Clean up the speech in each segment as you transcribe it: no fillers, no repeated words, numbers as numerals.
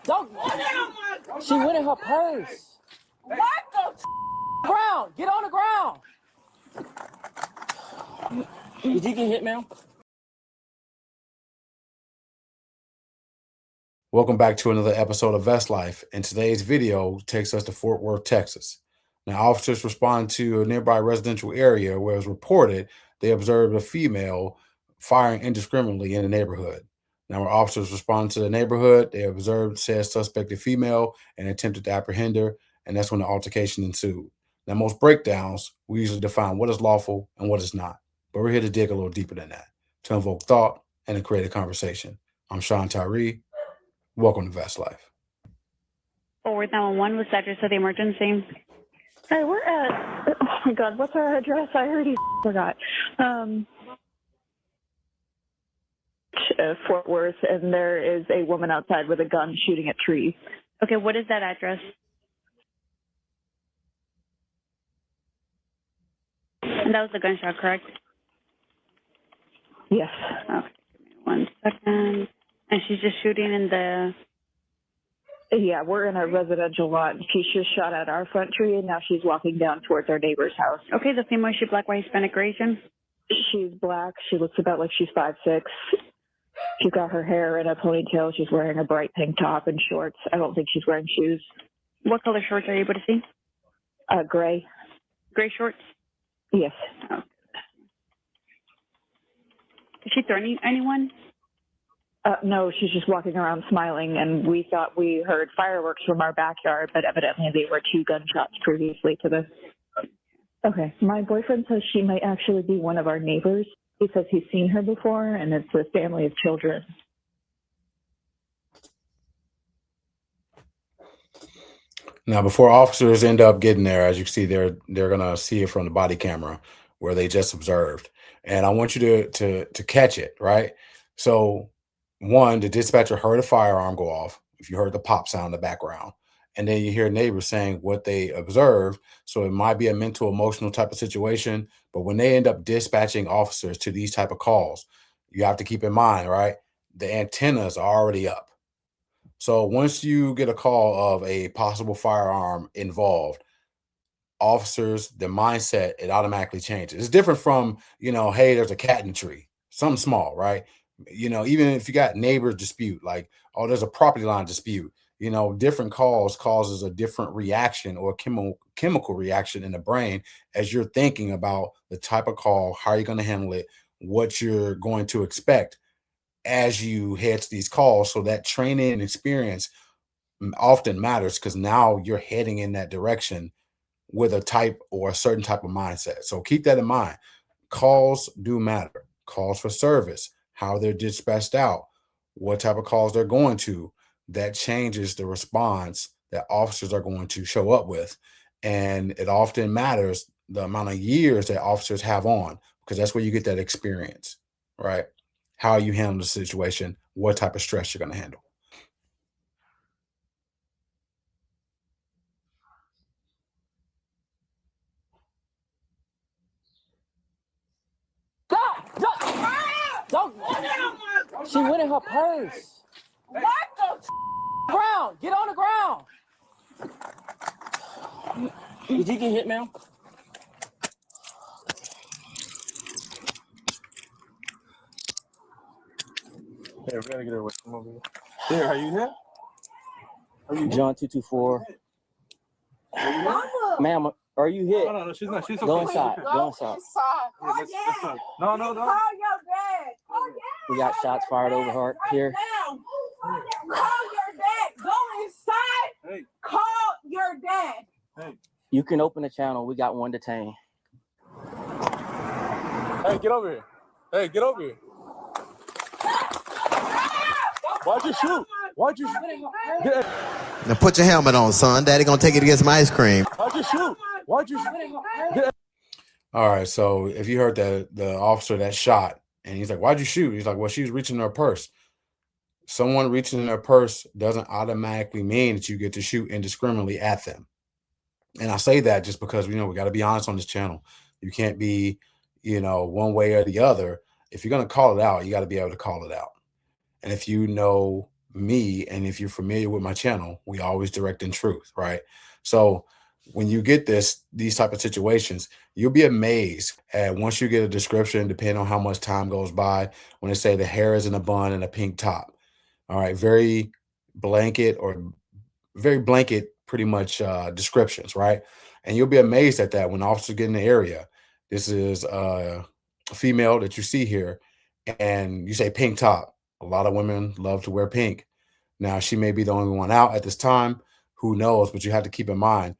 Don't. She went in her purse. What the ground? Get on the ground. Did you get hit, ma'am? Welcome back to another episode of Vest Life, and today's video takes us to Fort Worth, Texas. Now, officers respond to a nearby residential area where it was reported they observed a female firing indiscriminately in the neighborhood. Now, when officers responded to the neighborhood, they observed said suspected female and attempted to apprehend her, and that's when the altercation ensued. Now, most breakdowns, we usually define what is lawful and what is not, but we're here to dig a little deeper than that, to invoke thought and to create a conversation. I'm Sean Tyree. Welcome to Vest Life. Forward 911, what's the address of the emergency? Hey, we're at, oh my God, what's our address? I already forgot. Fort Worth, and there is a woman outside with a gun shooting at trees. Okay, what is that address? And that was the gunshot, correct? Yes. Okay, give me 1 second. And she's just shooting in the... Yeah, we're in a residential lot. She just shot at our front tree, and now she's walking down towards our neighbor's house. Okay, the female, is she black, white, Hispanic, or Asian? She's black. She looks about like she's 5'6". She's got her hair in a ponytail. She's wearing a bright pink top and shorts. I don't think she's wearing shoes. What color shorts are you able to see? Gray. Gray shorts? Yes. Oh. Is she threatening anyone? No, she's just walking around smiling, and we thought we heard fireworks from our backyard, but evidently they were 2 gunshots previously to this. Okay. My boyfriend says she might actually be one of our neighbors. He says he's seen her before, and it's a family of children. Now, before officers end up getting there, as you can see, they're gonna see it from the body camera where they just observed, and I want you to catch it, right? So, one, the dispatcher heard a firearm go off. If you heard the pop sound in the background, and then you hear neighbors saying what they observed, so it might be a mental, emotional type of situation. But when they end up dispatching officers to these type of calls, you have to keep in mind, right? The antennas are already up. So once you get a call of a possible firearm involved, officers, the mindset, it automatically changes. It's different from, hey, there's a cat in the tree, something small, right? Even if you got neighbor dispute, like, oh, there's a property line dispute, different calls causes a different reaction or chemical reaction in the brain as you're thinking about the type of call, how you're going to handle it, what you're going to expect as you head to these calls. So that training and experience often matters because now you're heading in that direction with a type or a certain type of mindset. So keep that in mind. Calls do matter. Calls for service, how they're dispatched out, what type of calls they're going to. That changes the response that officers are going to show up with. And it often matters the amount of years that officers have on, because that's where you get that experience, right? How you handle the situation, what type of stress you're going to handle. Don't. She went in her purse. What the ground? Get on the ground. Did you get hit, ma'am? Hey, we gotta get her away from over here. There, are you here? John 224. Ma'am, are you hit? No, she's not. She's okay. Go inside. Go inside. Yeah, let's no. Call your dad. We got shots fired over her here. Call your dad. Go inside. Hey. Call your dad. Hey. You can open the channel. We got one detained. Hey, get over here. Hey, get over here. Why'd you shoot? Why'd you shoot? Now put your helmet on, son. Daddy gonna take you to get some ice cream. Why'd you shoot? Why'd you shoot? All right, so if you heard the officer that shot, and he's like, why'd you shoot? He's like, well, she was reaching in her purse. Someone reaching in their purse doesn't automatically mean that you get to shoot indiscriminately at them. And I say that just because, we got to be honest on this channel. You can't be, one way or the other. If you're going to call it out, you got to be able to call it out. And if you know me, and if you're familiar with my channel, we always direct in truth, right? So when you get these type of situations, you'll be amazed at once you get a description, depending on how much time goes by, when they say the hair is in a bun and a pink top. All right, blanket or very blanket, pretty much descriptions, right? And you'll be amazed at that when officers get in the area. This is a female that you see here, and you say pink top. A lot of women love to wear pink. Now, she may be the only one out at this time. Who knows? But you have to keep in mind,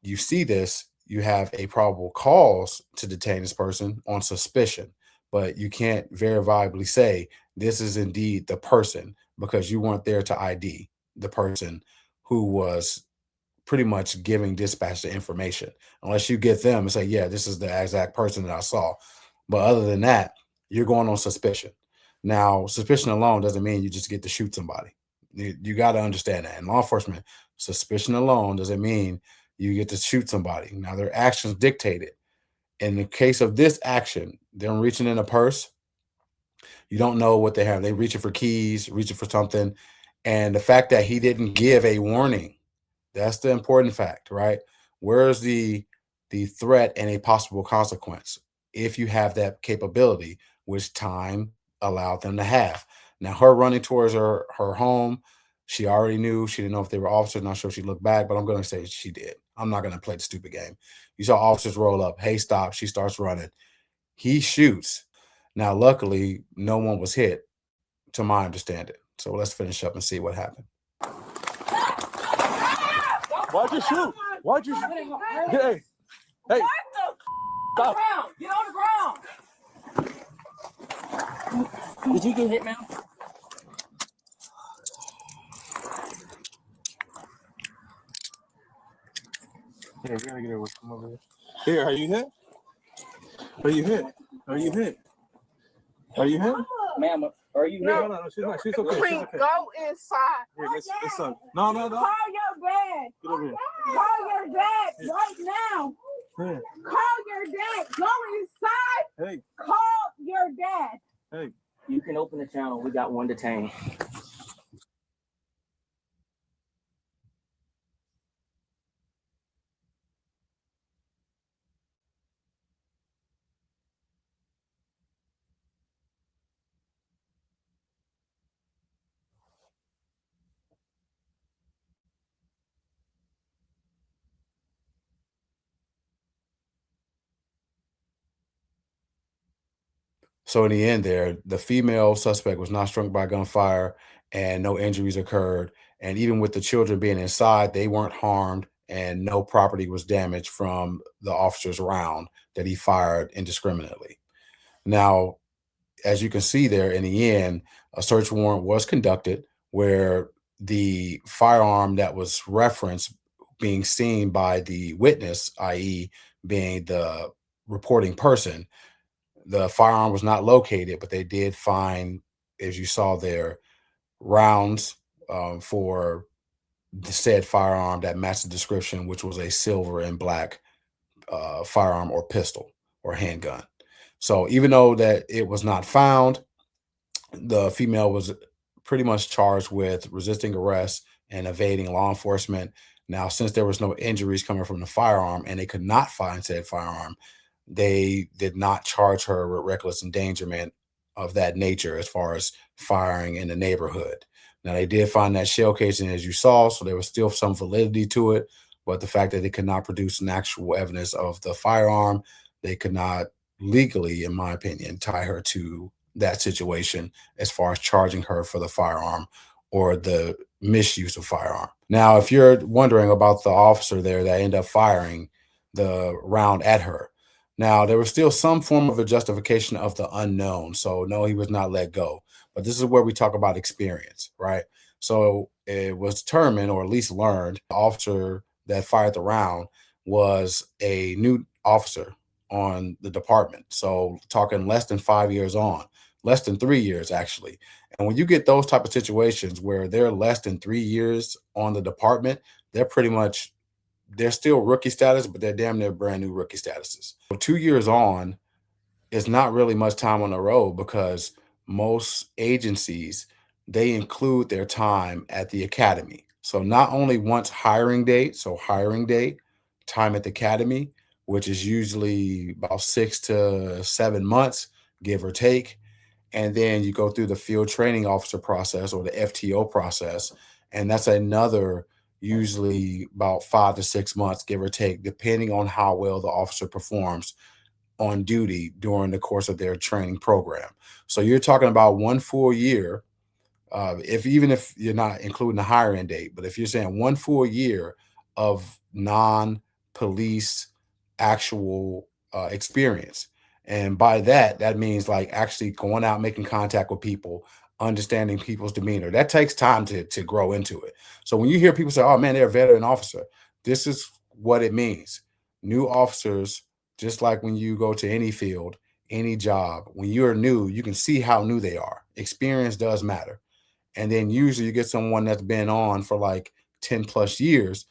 you see this, you have a probable cause to detain this person on suspicion, but you can't verifiably say this is indeed the person because you weren't there to ID the person who was pretty much giving dispatch the information, unless you get them and say, yeah, this is the exact person that I saw. But other than that, you're going on suspicion. Now, suspicion alone doesn't mean you just get to shoot somebody. You got to understand that. In law enforcement, suspicion alone doesn't mean you get to shoot somebody. Now, their actions dictate it. In the case of this action, them reaching in a purse, you don't know what they have. They reaching for keys, reaching for something. And the fact that he didn't give a warning, that's the important fact, right? Where's the threat and a possible consequence if you have that capability, which time allowed them to have. Now, her running towards her home, she already knew. She didn't know if they were officers. Not sure if she looked back, but I'm going to say she did. I'm not going to play the stupid game. You saw officers roll up. Hey, stop. She starts running. He shoots. Now, luckily, no one was hit, to my understanding. So let's finish up and see what happened. Why'd you shoot? Why'd you shoot? Hey, hey. Stop. Get on the ground. Did you get hit, ma'am? Yeah, we gotta get her with come over here. Here, are you hit? Are you hit? Are you hit? Are you hit? Ma'am, are you hit? No, she's not. She's okay. She's okay. Go inside. Here, let's no. Call your dad. Get over here. Call your dad right now. Here. Call your dad. Go inside. Hey. Call your dad. Hey. You can open the channel. We got one detained. So in the end there, the female suspect was not struck by gunfire and no injuries occurred. And even with the children being inside, they weren't harmed and no property was damaged from the officer's round that he fired indiscriminately. Now, as you can see there, in the end, a search warrant was conducted where the firearm that was referenced being seen by the witness, i.e., being the reporting person, the firearm was not located, but they did find, as you saw there, rounds for the said firearm that matched the description, which was a silver and black firearm or pistol or handgun. So even though that it was not found, the female was pretty much charged with resisting arrest and evading law enforcement. Now, since there was no injuries coming from the firearm and they could not find said firearm, they did not charge her with reckless endangerment of that nature as far as firing in the neighborhood. Now, they did find that shell casing, as you saw, so there was still some validity to it, but the fact that they could not produce an actual evidence of the firearm, they could not legally, in my opinion, tie her to that situation as far as charging her for the firearm or the misuse of firearm. Now, if you're wondering about the officer there that ended up firing the round at her, now there was still some form of a justification of the unknown. So no, he was not let go. But this is where we talk about experience, right? So it was determined, or at least learned, the officer that fired the round was a new officer on the department. So talking less than 5 years on, less than 3 years actually. And when you get those type of situations where they're less than 3 years on the department, they're still rookie status, but they're damn near brand new rookie statuses. So 2 years on is not really much time on the road because most agencies they include their time at the academy. So not only once hiring date, so hiring date, time at the academy, which is usually about 6 to 7 months, give or take. And then you go through the field training officer process or the FTO process. And that's another usually about 5 to 6 months, give or take, depending on how well the officer performs on duty during the course of their training program. So you're talking about 1 full year, if you're not including the hiring date, but if you're saying 1 full year of non-police actual experience. And by that, that means like actually going out, making contact with people, understanding people's demeanor. That takes time to grow into it. So when you hear people say, oh man, they're a veteran officer, this is what it means. New officers, just like when you go to any field, any job, when you're new, you can see how new they are. Experience does matter. And then usually you get someone that's been on for like 10 plus years,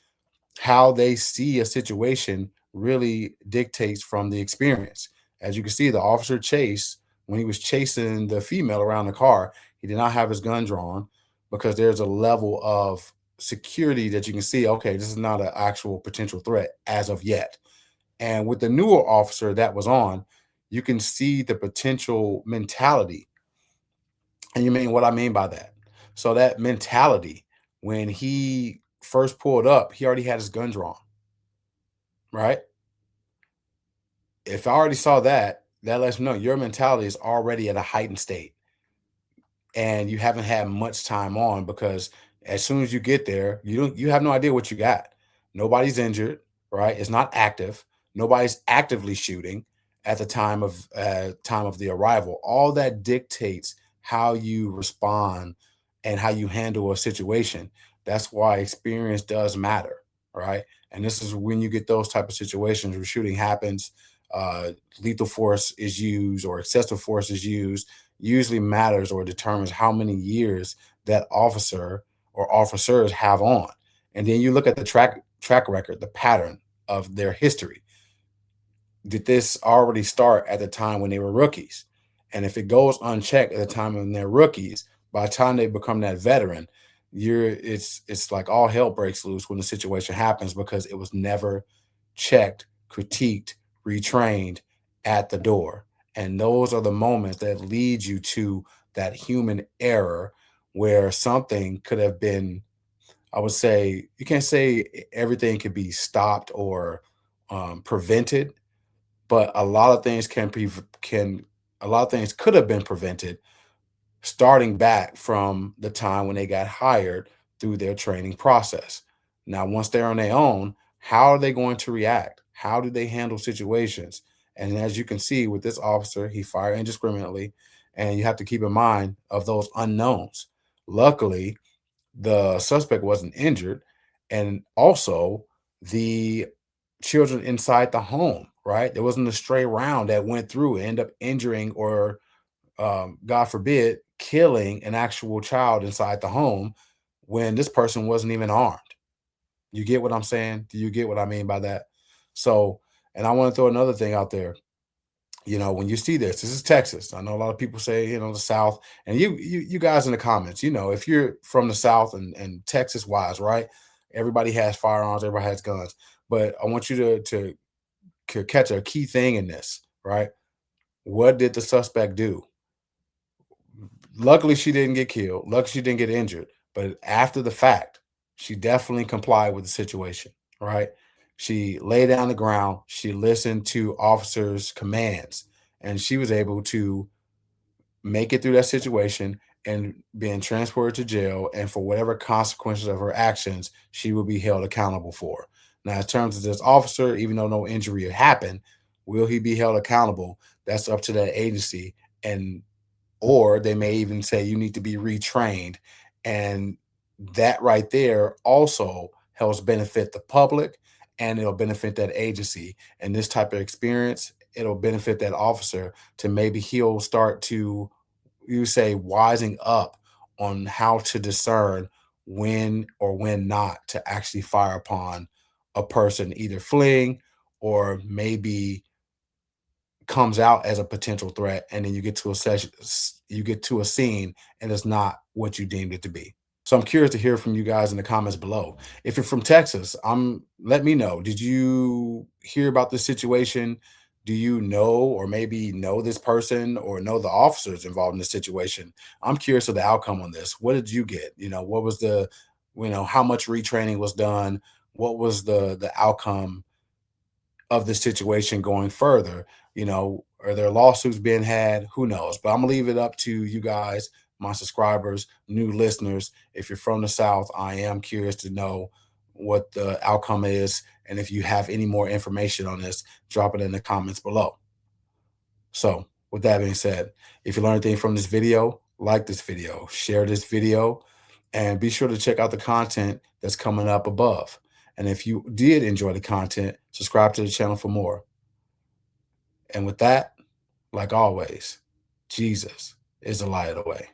how they see a situation really dictates from the experience. As you can see, the officer Chase, when he was chasing the female around the car, he did not have his gun drawn because there's a level of security that you can see, okay, this is not an actual potential threat as of yet. And with the newer officer that was on, you can see the potential mentality. And you mean what I mean by that? So that mentality, when he first pulled up, he already had his gun drawn, right? If I already saw that, that lets me know your mentality is already at a heightened state and you haven't had much time on because as soon as you get there, you have no idea what you got. Nobody's injured, right? It's not active. Nobody's actively shooting at the time of the arrival. All that dictates how you respond and how you handle a situation. That's why experience does matter, right? And this is when you get those type of situations where shooting happens, lethal force is used or excessive force is used, usually matters or determines how many years that officer or officers have on. And then you look at the track record, the pattern of their history. Did this already start at the time when they were rookies? And if it goes unchecked at the time when they're rookies, by the time they become that veteran, it's like all hell breaks loose when the situation happens because it was never checked, critiqued, retrained at the door. And those are the moments that lead you to that human error where something could have been, I would say, you can't say everything could be stopped or prevented, but a lot of things a lot of things could have been prevented starting back from the time when they got hired through their training process. Now, once they're on their own, how are they going to react? How do they handle situations? And as you can see with this officer, he fired indiscriminately, and you have to keep in mind of those unknowns. Luckily, the suspect wasn't injured, and also the children inside the home, right? There wasn't a stray round that went through and ended up injuring or God forbid, killing an actual child inside the home when this person wasn't even armed. You get what I'm saying? Do you get what I mean by that? So, and I want to throw another thing out there. You know, when you see this is Texas. I know a lot of people say, you know, the South, and you guys in the comments, you know, if you're from the South and Texas wise, right? Everybody has firearms, everybody has guns. But I want you to catch a key thing in this, right? What did the suspect do? Luckily, she didn't get killed. Luckily, she didn't get injured. But after the fact, she definitely complied with the situation, right? She lay down the ground. She listened to officers' commands, and she was able to make it through that situation and being transported to jail. And for whatever consequences of her actions, she will be held accountable for. Now, in terms of this officer, even though no injury had happened, will he be held accountable? That's up to that agency. And or they may even say you need to be retrained. And that right there also helps benefit the public and it'll benefit that agency. And this type of experience, it'll benefit that officer to maybe he'll start to, you say, wising up on how to discern when or when not to actually fire upon a person either fleeing or maybe comes out as a potential threat, and then you get to a scene and it's not what you deemed it to be. So I'm curious to hear from you guys in the comments below. If you're from Texas, let me know. Did you hear about this situation? Do you know, or maybe know this person or know the officers involved in this situation? I'm curious of the outcome on this. What did you get? What was how much retraining was done? What was the outcome of the situation going further? Are there lawsuits being had? Who knows? But I'm gonna leave it up to you guys, my subscribers, new listeners. If you're from the South, I am curious to know what the outcome is. And if you have any more information on this, drop it in the comments below. So with that being said, if you learned anything from this video, like this video, share this video, and be sure to check out the content that's coming up above. And if you did enjoy the content, subscribe to the channel for more. And with that, like always, Jesus is the light of the way.